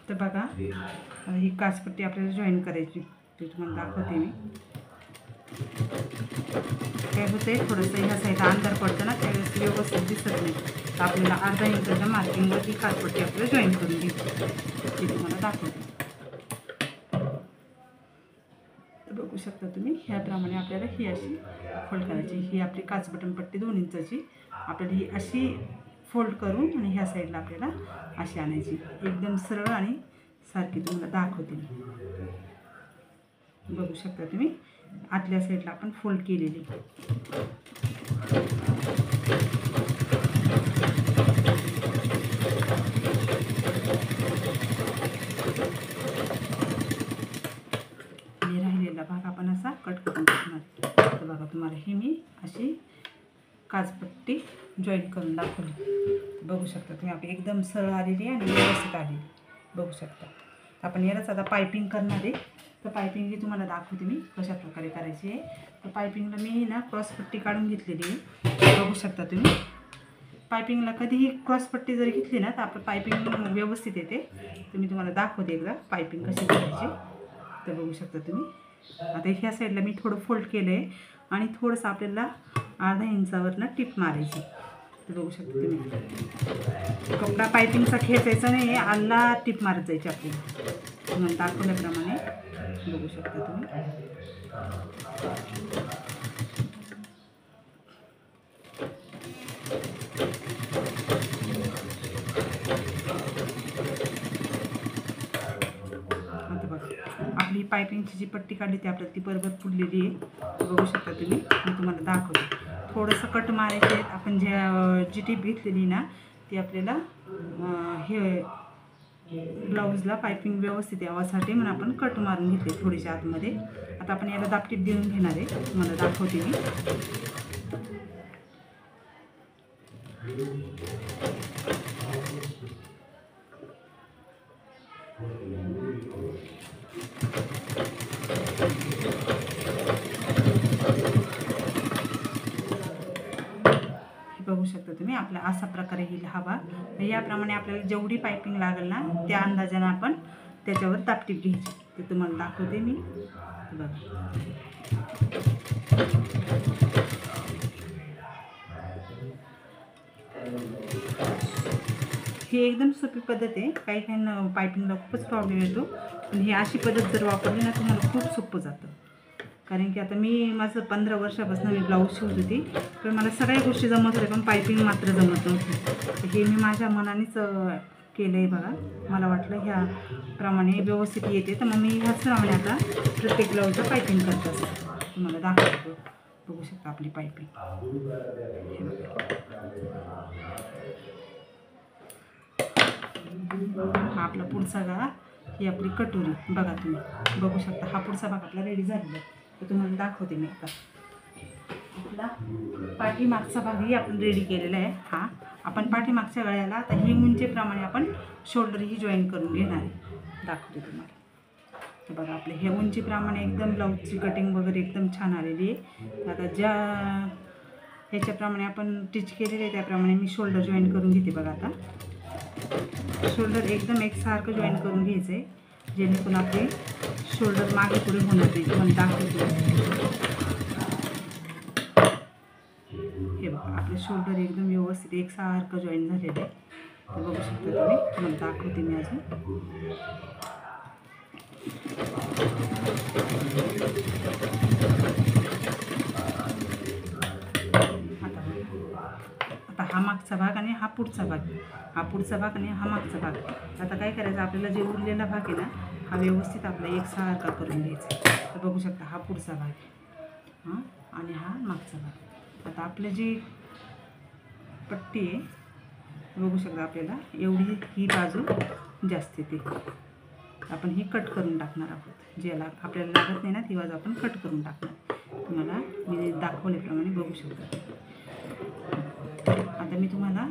तर बघा ही काचपट्टी आपल्याला जॉईन करायची, ते तुम्हाला दाखवते मी. काय होते थोडंसं ह्या साईडला अंधार पडतं ना, त्यावेळेस व्यवस्थित दिसत नाही. तर आपल्याला अर्धा इंचाच्या मार्किंगवर ही काचपट्टी आपल्याला जॉईन करून घ्यायची, ते तुम्हाला दाखवते. तर बघू शकता तुम्ही, ह्याप्रमाणे आपल्याला ही अशी फोल्ड करायची. ही आपली काच बटन पट्टी 2 इंचाची आपल्याला ही अशी फोल्ड करून आणि ह्या साईडला आपल्याला अशी आणायची. एकदम सरळ आणि सारखी तुम्हाला दाखवते. बघू शकता तुम्ही, आतल्या साईडला आपण फोल्ड केलेली. आणि राहिलेला भाग आपण असा कट करून टाकणार. तर बघा तुम्हाला ही मी अशी काचपट्टी जॉईन करून दाखवली. बघू शकता तुम्ही, आपली एकदम सरळ आलेली आणि व्यवस्थित आलेली. बघू शकता. आपण यालाच आता पायपिंग करणार आहे. तर पायपिंग ही तुम्हाला दाखवते मी कशा प्रकारे करायची आहे. तर पायपिंगला मी ना क्रॉसपट्टी काढून घेतलेली आहे. बघू शकता तुम्ही, पायपिंगला कधीही क्रॉसपट्टी जर घेतली ना तर आपलं पायपिंग व्यवस्थित येते. तर मी तुम्हाला दाखवते एकदा पायपिंग कशी करायची. तर बघू शकता तुम्ही, आता ह्या साईडला मी थोडं फोल्ड केलं आहे आणि थोडंसं आपल्याला अर्धा इंचावरनं टिप मारायची. तर बघू शकता तुम्ही, कपडा पायपिंगचा खेचायचा नाही, आला टिप मारत जायची आपल्याला. तुम्हाला दाखवल्याप्रमाणे बघू शकता तुम्ही. आता बघा आपली पायपिंगची जी पट्टी काढली ती आपल्याला ती बरोबर फुडलेली आहे. बघू शकता तुम्ही, मी तुम्हाला दाखवते. थोडंसं कट मारायचे आहेत. आपण जी टीप घेतलेली ना ती आपल्याला हे ब्लाऊजला पायपिंग व्यवस्थित यावासाठी म्हणून आपण कट मारून घेतले थोडीशी आतमध्ये. आता आपण याला दाबटीप देऊन घेणार आहे, तुम्हाला दाखवते मी. बघू शकता तुम्ही, आपला असा प्रकारे येईल हा भाग. याप्रमाणे आपल्याला जेवढी पायपिंग लागेल ना त्या अंदाजाने आपण त्याच्यावर दाबटीप घ्यायची. ते तुम्हाला दाखवते मी. बघा ही एकदम सोपी पद्धत आहे. काही काहींना पायपिंगला खूपच प्रॉब्लेम येतो, पण ही अशी पद्धत जर वापरली ना तुम्हाला खूप सोपं जातं. कारण की आता माझं 15 वर्षापासून मी ब्लाऊज शिवत होती, पण मला सगळ्या गोष्टी जमत होत्या, पण पायपिंग मात्र जमत नव्हती. हे मी माझ्या मनानेच केलं आहे. बघा मला वाटलं ह्याप्रमाणे व्यवस्थित येते, तर मग मी ह्याचप्रमाणे आता प्रत्येक ब्लाऊजला पायपिंग करत असते. तुम्हाला दाखवतो. बघू शकता आपली पायपिंग. हा आपला पुढचा गळा, ही आपली कटोरी. बघा तुम्ही बघू शकता, हा पुढचा भाग आपला रेडी झालेला आहे. तर तुम्हाला दाखवते मी आता. आपला पाठीमागचा भागही आपण रेडी केलेला आहे. हा आपण पाठीमागच्या गळ्याला आता ही उंचीप्रमाणे आपण शोल्डर ही जॉईन करून घेणार आहे. दाखवते तुम्हाला. तर बघा आपले हे उंचीप्रमाणे एकदम ब्लाऊजची कटिंग वगैरे एकदम छान आलेली आहे. आता ज्या ह्याच्याप्रमाणे आपण स्टिच केलेले आहे त्याप्रमाणे मी शोल्डर जॉईन करून घेते. बघा आता शोल्डर एकदम एकसारखं जॉईन करून घ्यायचं आहे, जेणेकरून आपले शोल्डर मागे पुढे होणार नाही. तुम्हाला दाखवते. हे बघा आपले शोल्डर एकदम व्यवस्थित एकसारखं जॉईन झालेलं आहे. तर बघू शकता तुम्ही, तुम्हाला दाखवते मी अजून. आता हा मागचा भाग आणि हा पुढचा भाग, हा पुढचा भाग आणि हा मागचा भाग. आता काय करायचं, आपल्याला जे उरलेला भाग आहे ना हा व्यवस्थित आपला एकसारखा करून घ्यायचा. तर बघू शकता हा पुढचा भाग आहे, हां, आणि हा मागचा भाग. आता आपलं जी पट्टी आहे बघू शकता, आपल्याला एवढी ही बाजू जास्त येते. आपण ही कट करून टाकणार आहोत. ज्याला आपल्याला लागत नाही ना ती बाजू आपण कट करून टाकणार. तुम्हाला मी दाखवल्याप्रमाणे बघू शकता. आता मी तुम्हाला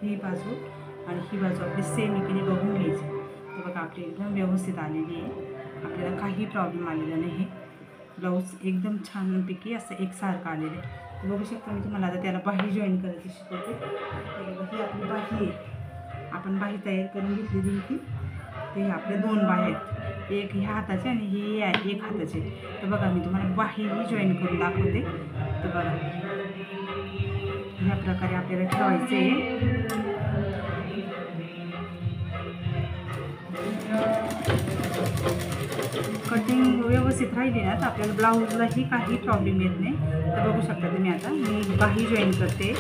ही बाजू आणि ही बाजू आपली सेम इकडे बघून घ्यायची. तर बघा आपली एकदम व्यवस्थित आलेली आहे, आपल्याला काही प्रॉब्लेम आलेला नाही. ब्लाऊज एकदम छानपैकी असं एकसारखं आलेलं आहे. बघू शकता मी तुम्हाला आता त्याला बाही जॉईन करायची शिकवते. तर ही आपली बाही आहे, आपण बाही तयार करून घेतलेली होती. ते आपले 2 बाह्या आहेत, एक ह्या हाताचे आणि ही एक हाताचे. तर बघा मी तुम्हाला बाहीही जॉईन करून दाखवते. तर बघा ह्या प्रकारे आपल्याला ठेवायचं आहे. कटिंग व्यवस्थित राहिली ना तर आपल्याला ब्लाऊजलाही काही प्रॉब्लेम येत नाही. तर बघू शकता तुम्ही. आता मी बाही जॉईन करते.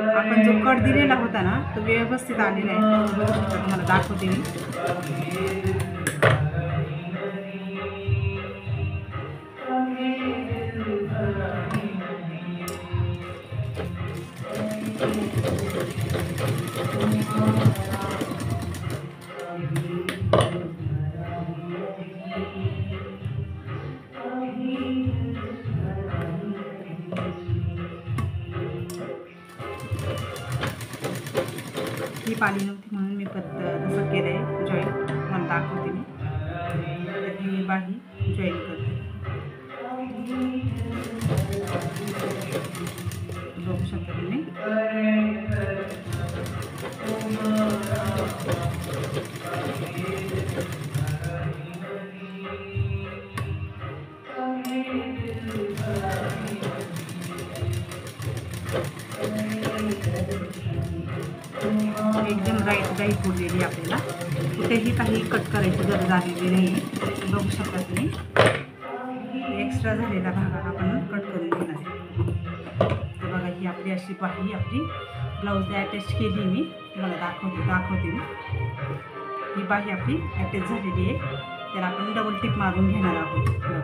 आपण जो कट दिलेला होता ना तो व्यवस्थित आलेला आहे. बघू शकता, तुम्हाला दाखवते मी. ही पाली नव्हती म्हणून मी तसं केलं आहे जॉईन. तुम्हाला दाखवते मी. तर मी बाही जॉईन करते. बघू शकता तुम्ही. एकदम राईट उरलेली आपल्याला, कुठेही काही कट करायची गरज आलेली नाही. बघू शकता तुम्ही. एक्स्ट्रा झालेला भाग आपण कट करून घेणार आहे. तर बघा ही आपली अशी बाही आपली ब्लाऊजला अटॅच केली मी. तुम्हाला दाखवते मी. ही बाही आपली अटॅच झालेली आहे. त्याला आपण डबल टिप मारून घेणार आहोत. बघा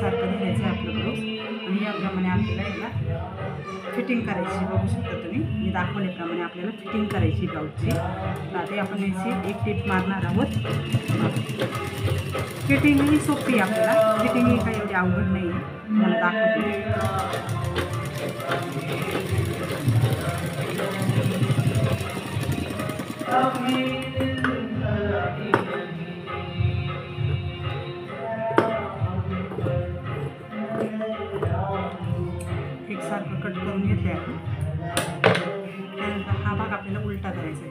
सारखं घ्यायचं आहे आपलं ब्लाऊज आणि याप्रमाणे आपल्याला याला फिटिंग करायची. बघू शकता तुम्ही. मी दाखवल्याप्रमाणे आपल्याला फिटिंग करायची ब्लाऊजची. आता आपण याची एक टिप मारणार आहोत. फिटिंग ही सोपी आहे आपल्याला. फिटिंग ही काही एवढी अवघड नाही आहे. मला दाखवते. एकसारखं कट करून घेतले आपण. त्यानंतर हा भाग आपल्याला उलटा करायचा आहे.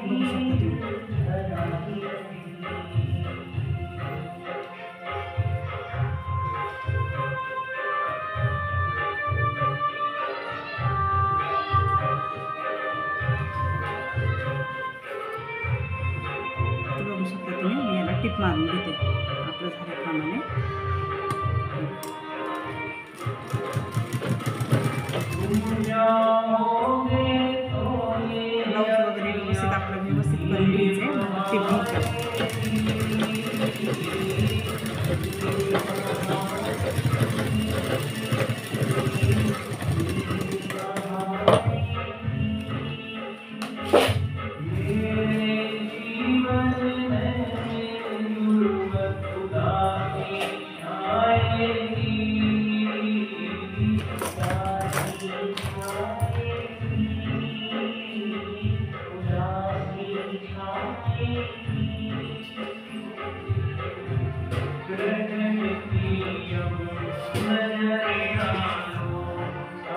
बघू शकता तुम्ही. बघू शकता तुम्ही. मी याला टिप मारून घेते आपलं झाल्याप्रमाणे. ब्लाऊज वगैरे व्यवस्थित आपलं व्यवस्थित करून घ्यायचं आहे. मग टिप घ्यायचं.